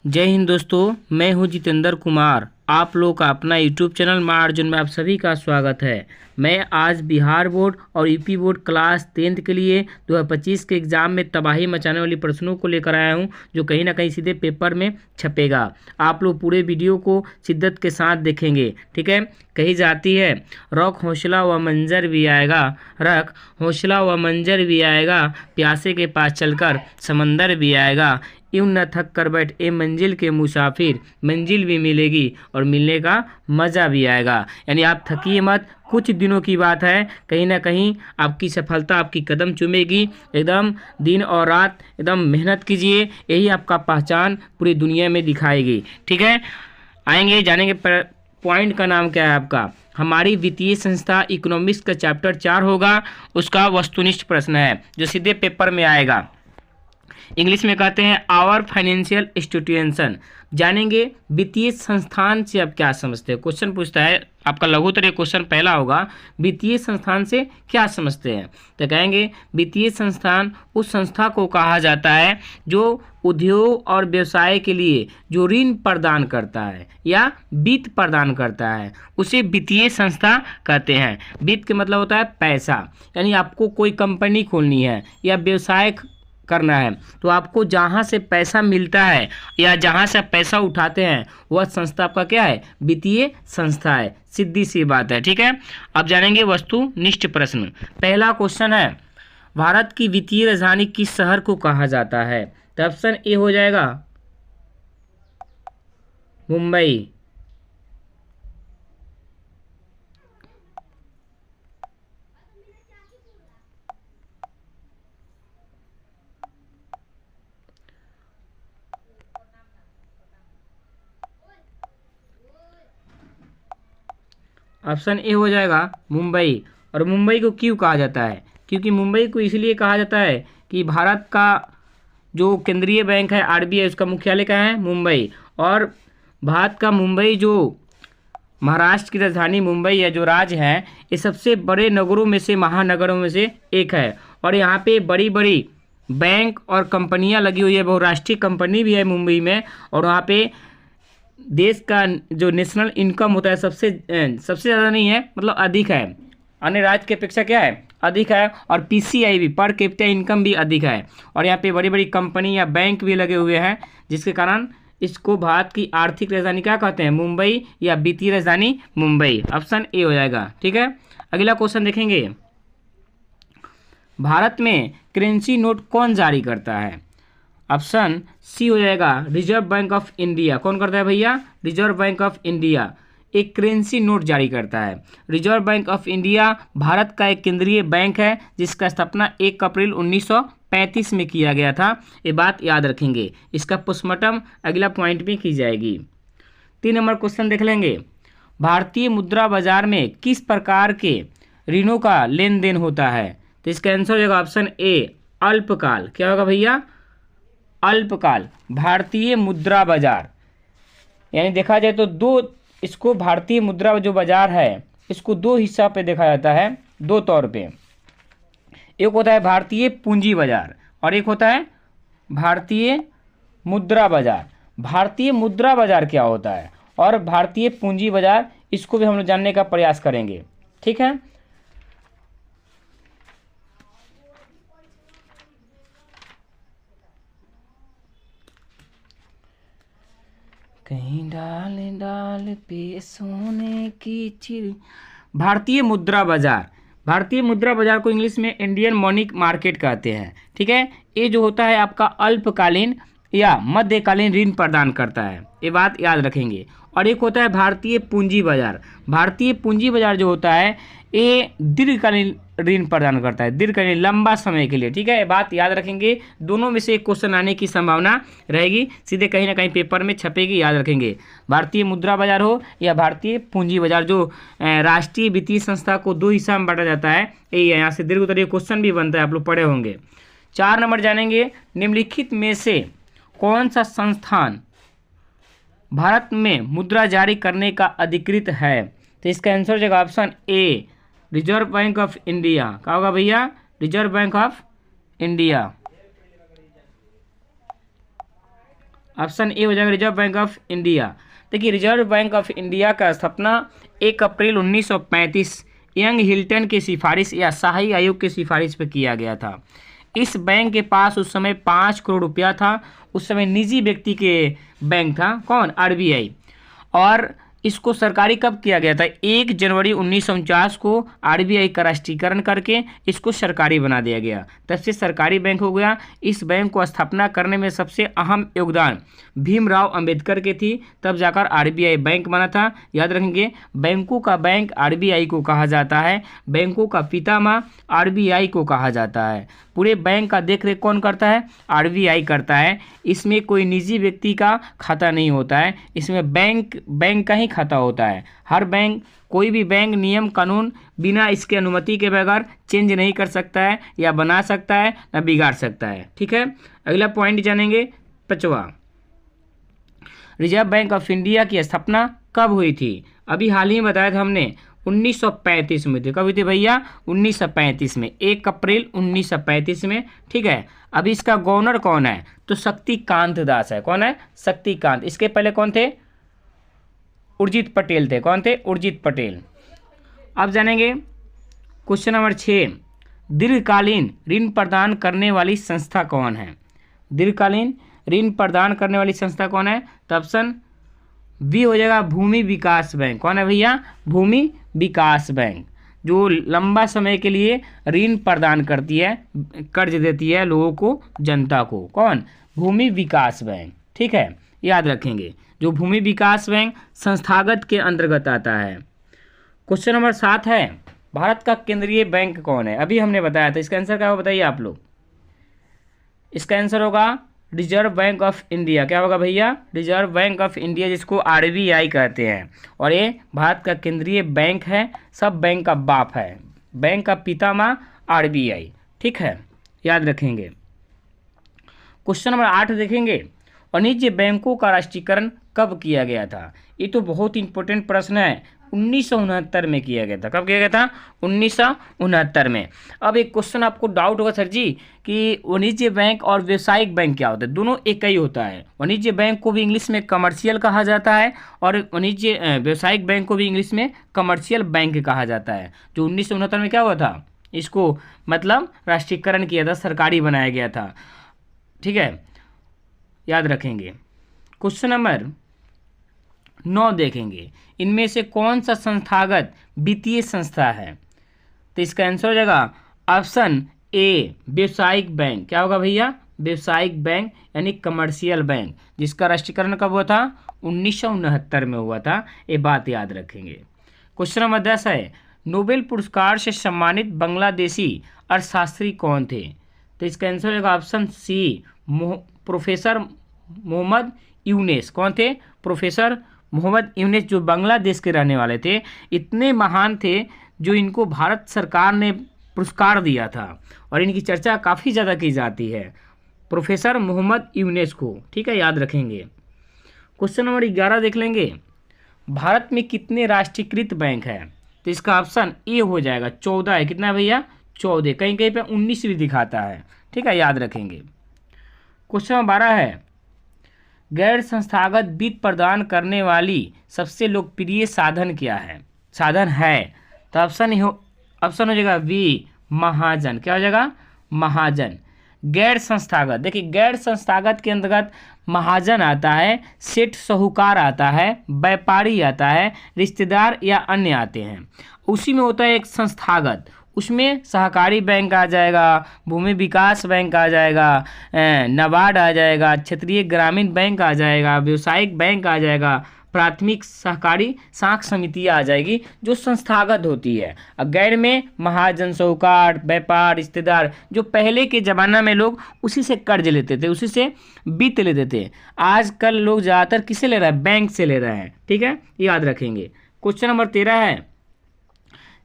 जय हिंद दोस्तों, मैं हूं जितेंद्र कुमार। आप लोग का अपना यूट्यूब चैनल माँ अर्जुन में आप सभी का स्वागत है। मैं आज बिहार बोर्ड और यूपी बोर्ड क्लास 10th के लिए 2025 के एग्ज़ाम में तबाही मचाने वाली प्रश्नों को लेकर आया हूं, जो कहीं ना कहीं सीधे पेपर में छपेगा। आप लोग पूरे वीडियो को शिद्दत के साथ देखेंगे, ठीक है। कही जाती है, रख हौसला व मंजर भी आएगा, रख हौसला व मंजर भी आएगा, प्यासे के पास चलकर समंदर भी आएगा, यूं न थक कर बैठ ए मंजिल के मुसाफिर, मंजिल भी मिलेगी और मिलने का मज़ा भी आएगा। यानी आप थकिए मत, कुछ दिनों की बात है, कहीं ना कहीं आपकी सफलता आपकी कदम चूमेगी। एकदम दिन और रात एकदम मेहनत कीजिए, यही आपका पहचान पूरी दुनिया में दिखाएगी, ठीक है। आएंगे जानेंगे पॉइंट का नाम क्या है आपका। हमारी वित्तीय संस्था इकोनॉमिक्स का चैप्टर 4 होगा, उसका वस्तुनिष्ठ प्रश्न है जो सीधे पेपर में आएगा। इंग्लिश में कहते हैं आवर फाइनेंशियल इंस्टीट्यूशन। जानेंगे वित्तीय संस्थान से आप क्या समझते हैं। क्वेश्चन पूछता है आपका लघुत्तरीय क्वेश्चन पहला होगा, वित्तीय संस्थान से क्या समझते हैं। तो कहेंगे वित्तीय संस्थान उस संस्था को कहा जाता है जो उद्योग और व्यवसाय के लिए जो ऋण प्रदान करता है या वित्त प्रदान करता है, उसे वित्तीय संस्था कहते हैं। वित्त का मतलब होता है पैसा। यानी आपको कोई कंपनी खोलनी है या व्यवसाय करना है, तो आपको जहाँ से पैसा मिलता है या जहाँ से आप पैसा उठाते हैं वह संस्था आपका क्या है, वित्तीय संस्था है। सीधी सी बात है, ठीक है। अब जानेंगे वस्तुनिष्ठ प्रश्न। पहला क्वेश्चन है, भारत की वित्तीय राजधानी किस शहर को कहा जाता है। तो ऑप्शन ए हो जाएगा मुंबई, ऑप्शन ए हो जाएगा मुंबई। और मुंबई को क्यों कहा जाता है, क्योंकि मुंबई को इसलिए कहा जाता है कि भारत का जो केंद्रीय बैंक है आरबीआई, उसका मुख्यालय कहाँ है, मुंबई। और भारत का मुंबई जो महाराष्ट्र की राजधानी मुंबई है, जो राज्य है, ये सबसे बड़े नगरों में से, महानगरों में से एक है। और यहाँ पे बड़ी बड़ी बैंक और कंपनियाँ लगी हुई है, बहुराष्ट्रीय कंपनी भी है मुंबई में। और वहाँ पे देश का जो नेशनल इनकम होता है सबसे ज़्यादा नहीं है, मतलब अधिक है, अन्य राज्य की अपेक्षा क्या है, अधिक है। और पीसीआई भी, पर कैपिटा इनकम भी अधिक है। और यहाँ पे बड़ी बड़ी कंपनी या बैंक भी लगे हुए हैं, जिसके कारण इसको भारत की आर्थिक राजधानी क्या कहते हैं, मुंबई, या वित्तीय राजधानी मुंबई। ऑप्शन ए हो जाएगा, ठीक है। अगला क्वेश्चन देखेंगे, भारत में करेंसी नोट कौन जारी करता है। ऑप्शन सी हो जाएगा रिजर्व बैंक ऑफ इंडिया। कौन करता है भैया, रिजर्व बैंक ऑफ इंडिया एक करेंसी नोट जारी करता है। Reserve bank of India Bharat का एक केंद्रीय बैंक है, जिसका स्थापना 1 अप्रैल 1935 में किया गया था। ये बात याद रखेंगे, इसका पोस्टमार्टम अगला पॉइंट में की जाएगी। 3 नंबर क्वेश्चन देख लेंगे, भारतीय मुद्रा बाजार में किस प्रकार के ऋणों का लेन देन होता है। तो इसका आंसर हो जाएगा ऑप्शन ए अल्पकाल। क्या होगा भैया, अल्पकाल। भारतीय मुद्रा बाजार यानी देखा जाए तो इसको भारतीय मुद्रा जो बाजार है, इसको 2 हिस्सा पे देखा जाता है, 2 तौर पे। एक होता है भारतीय पूंजी बाजार और एक होता है भारतीय मुद्रा बाजार। भारतीय मुद्रा बाजार क्या होता है और भारतीय पूंजी बाजार, इसको भी हम लोग जानने का प्रयास करेंगे, ठीक है। कहीं डाल डाल पे सोने की चिड़ी। भारतीय मुद्रा बाजार, भारतीय मुद्रा बाजार को इंग्लिश में इंडियन मनी मार्केट कहते हैं, ठीक है। ये जो होता है आपका अल्पकालीन या मध्यकालीन ऋण प्रदान करता है, ये बात याद रखेंगे। और एक होता है भारतीय पूंजी बाजार। भारतीय पूंजी बाजार जो होता है ये दीर्घकालीन ऋण प्रदान करता है, दीर्घकालीन लंबा समय के लिए, ठीक है। ये बात याद रखेंगे, दोनों में से एक क्वेश्चन आने की संभावना रहेगी, सीधे कहीं ना कहीं पेपर में छपेगी, याद रखेंगे। भारतीय मुद्रा बाजार हो या भारतीय पूंजी बाजार, जो राष्ट्रीय वित्तीय संस्था को 2 हिस्सा में बांटा जाता है, यही है। यहाँ से दीर्घ उत्तरीय क्वेश्चन भी बनता है, आप लोग पढ़े होंगे। 4 नंबर जानेंगे, निम्नलिखित में से कौन सा संस्थान भारत में मुद्रा जारी करने का अधिकृत है। तो इसका आंसर हो जाएगा option a reserve bank of India. क्या होगा भैया, reserve bank of India. Option A हो जाएगा रिजर्व बैंक ऑफ इंडिया। देखिए रिजर्व बैंक ऑफ इंडिया का स्थापना 1 अप्रैल 1935 यंग हिल्टन की सिफारिश या शाही आयोग की सिफारिश पर किया गया था। इस बैंक के पास उस समय 5 करोड़ रुपया था। उस समय निजी व्यक्ति के बैंक था, कौन? आरबीआई। और इसको सरकारी कब किया गया था? 1 जनवरी 1949 को आरबीआई का राष्ट्रीयकरण करके इसको सरकारी बना दिया गया, तब से सरकारी बैंक हो गया। इस बैंक को स्थापना करने में सबसे अहम योगदान भीमराव अंबेडकर के थी, तब जाकर आरबीआई बैंक बना था। याद रखेंगे, बैंकों का बैंक आरबीआई को कहा जाता है, बैंकों का पितामह आरबीआई को कहा जाता है। पूरे बैंक का देखरेख कौन करता है? आरबीआई करता है। इसमें कोई निजी व्यक्ति का खाता नहीं होता है, इसमें बैंक का ही खाता होता है। हर बैंक, कोई भी बैंक नियम कानून बिना इसके अनुमति के बगैर चेंज नहीं कर सकता है, या बना सकता है ना बिगाड़ सकता है। ठीक है, अगला पॉइंट जानेंगे 5वां। रिजर्व बैंक ऑफ इंडिया की स्थापना कब हुई थी? अभी हाल ही में बताया था हमने, 1935 में थी। कब हुई थी भैया? 1935 में, 1 अप्रैल 1935 में। ठीक है, अभी इसका गवर्नर कौन है? तो शक्तिकांत दास है। कौन है? शक्तिकांत। इसके पहले कौन थे? उर्जित पटेल थे। कौन थे? उर्जित पटेल। अब जानेंगे क्वेश्चन नंबर 6, दीर्घकालीन ऋण प्रदान करने वाली संस्था कौन है? दीर्घकालीन ऋण प्रदान करने वाली संस्था कौन है? तो ऑप्शन बी हो जाएगा भूमि विकास बैंक। कौन है भैया? भूमि विकास बैंक, जो लंबा समय के लिए ऋण प्रदान करती है, कर्ज देती है लोगों को, जनता को। कौन? भूमि विकास बैंक। ठीक है, याद रखेंगे, जो भूमि विकास बैंक संस्थागत के अंतर्गत आता है। क्वेश्चन नंबर 7 है, भारत का केंद्रीय बैंक कौन है? अभी हमने बताया था, इसका आंसर क्या होगा बताइए आप लोग। इसका आंसर होगा रिजर्व बैंक ऑफ इंडिया। क्या होगा भैया? रिजर्व बैंक ऑफ इंडिया, जिसको आरबीआई कहते हैं, और ये भारत का केंद्रीय बैंक है, सब बैंक का बाप है, बैंक का पितामह आरबीआई। ठीक है, याद रखेंगे। क्वेश्चन नंबर 8 देखेंगे, वाणिज्य बैंकों का राष्ट्रीयकरण कब किया गया था? ये तो बहुत इंपॉर्टेंट प्रश्न है। 1969 में किया गया था। कब किया गया था? 1969 में। अब एक क्वेश्चन आपको डाउट होगा सर जी कि वाणिज्य बैंक और व्यावसायिक बैंक क्या होता है? दोनों एक ही होता है। वाणिज्य बैंक को भी इंग्लिश में कमर्शियल कहा जाता है, और व्यावसायिक बैंक को भी इंग्लिश में कमर्शियल बैंक कहा जाता है। जो 1969 में क्या हुआ था, इसको मतलब राष्ट्रीयकरण किया था, सरकारी बनाया गया था। ठीक है, याद रखेंगे। क्वेश्चन नंबर 9 देखेंगे, इनमें से कौन सा संस्थागत वित्तीय संस्था है? तो इसका आंसर हो जाएगा ऑप्शन ए व्यावसायिक बैंक। क्या होगा भैया? व्यावसायिक बैंक यानी कमर्शियल बैंक, जिसका राष्ट्रीयकरण कब हुआ था? 1969 में हुआ था। ये बात याद रखेंगे। क्वेश्चन नंबर 10 है, नोबेल पुरस्कार से सम्मानित बांग्लादेशी अर्थशास्त्री कौन थे? तो इसका आंसर होगा option C professor Mohammad Yunus. कौन थे? प्रोफेसर मोहम्मद यूनुस, जो बांग्लादेश के रहने वाले थे। इतने महान थे जो इनको भारत सरकार ने पुरस्कार दिया था, और इनकी चर्चा काफ़ी ज़्यादा की जाती है, प्रोफेसर मोहम्मद यूनुस को। ठीक है, याद रखेंगे। क्वेश्चन नंबर 11 देख लेंगे, भारत में कितने राष्ट्रीयकृत बैंक हैं? तो इसका ऑप्शन ए हो जाएगा 14 है। कितना है भैया? 14। कहीं कहीं पे 19 भी दिखाता है। ठीक है, याद रखेंगे। क्वेश्चन नंबर 12 है, गैर संस्थागत वित्त प्रदान करने वाली सबसे लोकप्रिय साधन क्या है? साधन है, तो ऑप्शन हो जाएगा बी महाजन। क्या हो जाएगा? महाजन। गैर संस्थागत, देखिए गैर संस्थागत के अंतर्गत महाजन आता है, सेठ साहूकार आता है, व्यापारी आता है, रिश्तेदार या अन्य आते हैं। उसी में होता है एक संस्थागत, उसमें सहकारी बैंक आ जाएगा, भूमि विकास बैंक आ जाएगा, नाबार्ड आ जाएगा, क्षेत्रीय ग्रामीण बैंक आ जाएगा, व्यावसायिक बैंक आ जाएगा, प्राथमिक सहकारी साख समितियाँ आ जाएगी, जो संस्थागत होती है। और गैर में महाजन, साहूकार, व्यापार, रिश्तेदार, जो पहले के ज़माना में लोग उसी से कर्ज लेते थे, उसी से वित्त लेते थे। आजकल लोग ज़्यादातर किसे ले रहे हैं? बैंक से ले रहे हैं। ठीक है, याद रखेंगे। क्वेश्चन नंबर 13 है,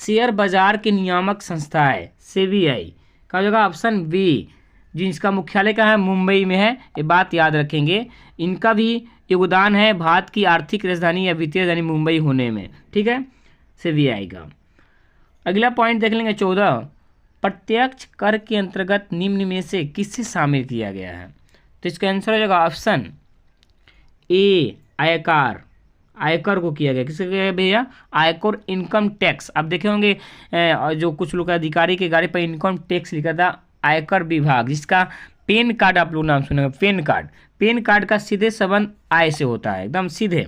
शेयर बाजार की नियामक संस्था है सेबीआई। का हो जाएगा ऑप्शन बी, जिसका मुख्यालय का है मुंबई में है। ये बात याद रखेंगे। इनका भी योगदान है भारत की आर्थिक राजधानी या वित्तीय राजधानी मुंबई होने में। ठीक है, सेबीआई का। अगला पॉइंट देख लेंगे 14, प्रत्यक्ष कर के अंतर्गत निम्न में से किसे शामिल किया गया है? तो इसका आंसर हो जाएगा ऑप्शन ए आयकर, आयकर को किया गया, किसका किया गया भैया? आयकर, इनकम टैक्स। अब देखे होंगे जो कुछ लोग अधिकारी के गाड़ी पर इनकम टैक्स लिखा था, आयकर विभाग, जिसका पैन कार्ड आप लोग नाम सुनेंगे, पैन कार्ड। पैन कार्ड का सीधे संबंध आय से होता है, एकदम सीधे।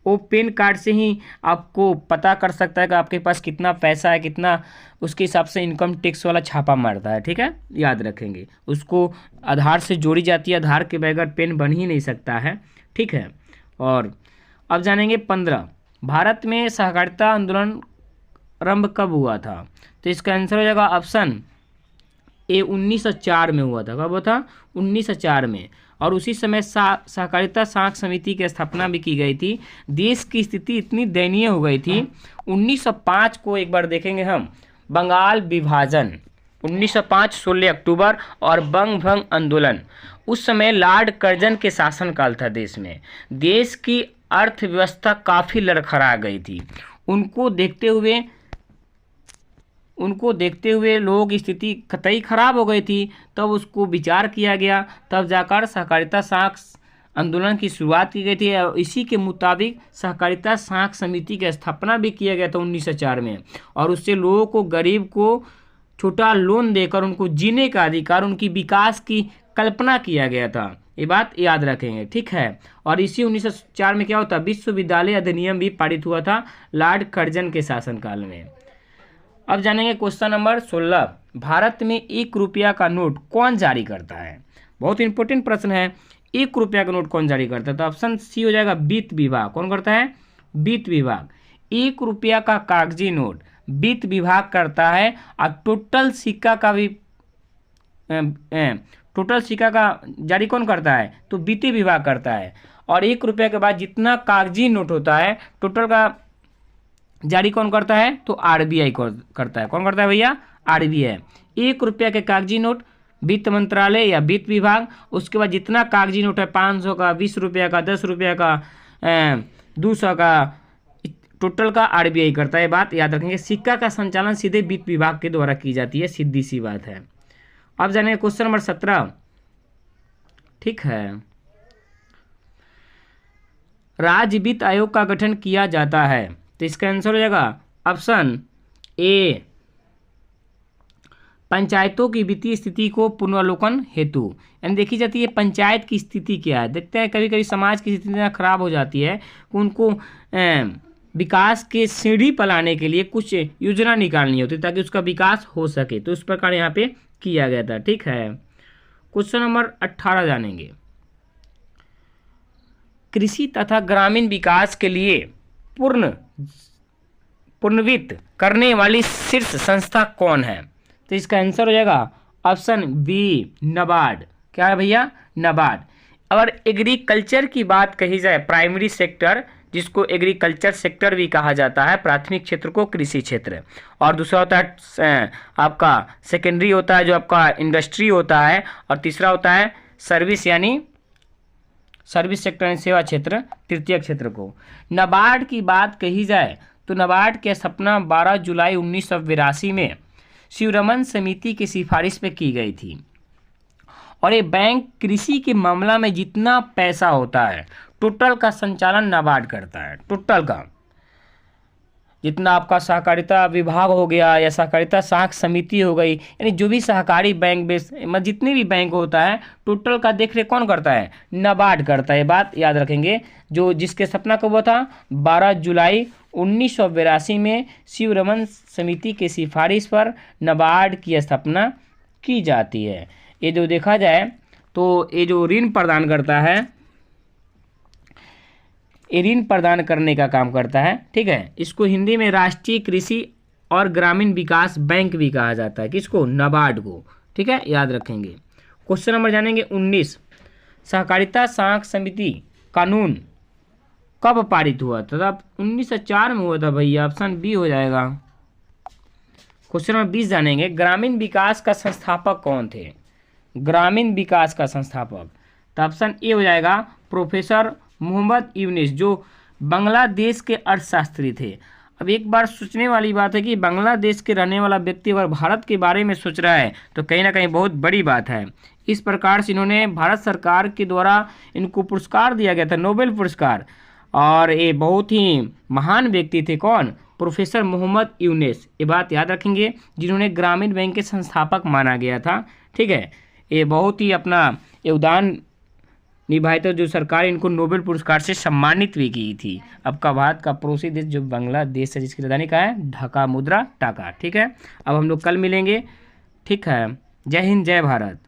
वो पैन कार्ड से ही आपको पता कर सकता है कि आपके पास कितना पैसा है, कितना, उसके हिसाब से इनकम टैक्स वाला छापा मारता है, ठीक है, याद रखेंगे। उसको आधार से जोड़ी जाती है, आधार के बगैर पैन बन ही नहीं सकता है, ठीक है। और अब जानेंगे 15, भारत में सहकारिता आंदोलन आरंभ कब हुआ था? तो इसका आंसर हो जाएगा ऑप्शन ए 1904 में हुआ था। कब हुआ था? 1904 में। और उसी समय सहकारिता साख समिति की स्थापना भी की गई थी। देश की स्थिति इतनी दयनीय हो गई थी, 1905 को एक बार देखेंगे हम, बंगाल विभाजन, 1905 16 अक्टूबर और बंग भंग आंदोलन। उस समय लॉर्ड कर्जन के शासनकाल था देश में। देश की अर्थव्यवस्था काफ़ी लड़खड़ा गई थी। उनको देखते हुए लोगों की स्थिति कतई खराब हो गई थी। तब उसको विचार किया गया, तब जाकर सहकारिता साख आंदोलन की शुरुआत की गई थी और इसी के मुताबिक सहकारिता साख समिति की स्थापना भी किया गया था 1904 में। और उससे लोगों को, गरीब को छोटा लोन देकर उनको जीने का अधिकार, उनकी विकास की कल्पना किया गया था। ये बात याद रखेंगे, ठीक है। और इसी 1904 में क्या होता, विश्वविद्यालय अधिनियम भी पारित हुआ था लॉर्ड कर्जन के शासनकाल में। अब जानेंगे क्वेश्चन नंबर 16, भारत में 1 रुपया का नोट कौन जारी करता है? बहुत इंपॉर्टेंट प्रश्न है। 1 रुपया का नोट कौन जारी करता है? तो ऑप्शन सी हो जाएगा वित्त विभाग। कौन करता है? वित्त विभाग। 1 रुपया का कागजी नोट वित्त विभाग करता है। और टोटल सिक्का का जारी कौन करता है? तो वित्त विभाग करता है। और 1 रुपया के बाद जितना कागजी नोट होता है टोटल का जारी कौन करता है? तो आरबीआई करता है। कौन करता है भैया? आरबीआई। 1 रुपया के कागजी नोट वित्त मंत्रालय या वित्त विभाग। उसके बाद जितना कागजी नोट है 500 का, 20 रुपया का, 10 रुपया का, 200 का, टोटल का आरबीआई करता है। बात याद रखेंगे। सिक्का का संचालन सीधे वित्त विभाग के द्वारा की जाती है, सीधी सी बात है। अब जानेंगे क्वेश्चन नंबर 17, ठीक है। राज्य वित्त आयोग का गठन किया जाता है। तो इसका आंसर हो जाएगा ऑप्शन ए, पंचायतों की वित्तीय स्थिति को पुनर्वलोकन हेतु। यानी देखी जाती है पंचायत की स्थिति क्या है। देखते हैं कभी कभी समाज की स्थिति इतना खराब हो जाती है कि उनको विकास के सीढ़ी पर लाने के लिए कुछ योजना निकालनी होती है ताकि उसका विकास हो सके। तो इस प्रकार यहाँ पे किया गया था, ठीक है। क्वेश्चन नंबर 18 जानेंगे, कृषि तथा ग्रामीण विकास के लिए पुनर्वित्त करने वाली शीर्ष संस्था कौन है? तो इसका आंसर हो जाएगा ऑप्शन बी, नाबार्ड। क्या है भैया? नाबार्ड। अगर एग्रीकल्चर की बात कही जाए, प्राइमरी सेक्टर जिसको एग्रीकल्चर सेक्टर भी कहा जाता है, प्राथमिक क्षेत्र को कृषि क्षेत्र, और दूसरा होता है आपका सेकेंडरी होता है जो आपका इंडस्ट्री होता है, और तीसरा होता है सर्विस यानी सर्विस सेक्टर यानी सेवा क्षेत्र, तृतीय क्षेत्र को। नाबार्ड की बात कही जाए तो नाबार्ड की स्थापना 12 जुलाई 1982 में शिवरमन समिति की सिफारिश पे की गई थी। और ये बैंक कृषि के मामला में जितना पैसा होता है टोटल का संचालन नाबार्ड करता है। टोटल का जितना आपका सहकारिता विभाग हो गया या सहकारिता साख समिति हो गई, यानी जो भी सहकारी बैंक बेस जितने भी बैंक होता है टोटल का देखरेख कौन करता है? नाबार्ड करता है। बात याद रखेंगे। जो जिसके स्थापना कब हुआ था? 12 जुलाई 1982 में शिवरमन समिति के सिफारिश पर नाबार्ड की स्थापना की जाती है। ये जो देखा जाए तो ये जो ऋण प्रदान करता है, ये ऋण प्रदान करने का काम करता है, ठीक है। इसको हिंदी में राष्ट्रीय कृषि और ग्रामीण विकास बैंक भी कहा जाता है। किसको? नाबार्ड को, ठीक है, याद रखेंगे। क्वेश्चन नंबर जानेंगे 19, सहकारिता साख समिति कानून कब पारित हुआ था? तब 1904 में हुआ था भैया, ऑप्शन बी हो जाएगा। क्वेश्चन नंबर 20 जानेंगे, ग्रामीण विकास का संस्थापक कौन थे? ग्रामीण विकास का संस्थापक, तो ऑप्शन ए हो जाएगा प्रोफेसर मोहम्मद यूनिस, जो बांग्लादेश के अर्थशास्त्री थे। अब एक बार सोचने वाली बात है कि बांग्लादेश के रहने वाला व्यक्ति अगर भारत के बारे में सोच रहा है तो कहीं ना कहीं बहुत बड़ी बात है। इस प्रकार से इन्होंने भारत सरकार के द्वारा इनको पुरस्कार दिया गया था, नोबेल पुरस्कार। और ये बहुत ही महान व्यक्ति थे। कौन? प्रोफेसर मोहम्मद यूनुस, ये बात याद रखेंगे, जिन्होंने ग्रामीण बैंक के संस्थापक माना गया था। ठीक है, ये बहुत ही अपना योगदान निभाए थे, जो सरकार इनको नोबेल पुरस्कार से सम्मानित भी की थी। अब का भारत का पड़ोसी देश जो बांग्लादेश है, जिसकी राजधानी का है ढाका मुद्रा टाका। ठीक है, अब हम लोग कल मिलेंगे। ठीक है, जय हिंद, जय भारत।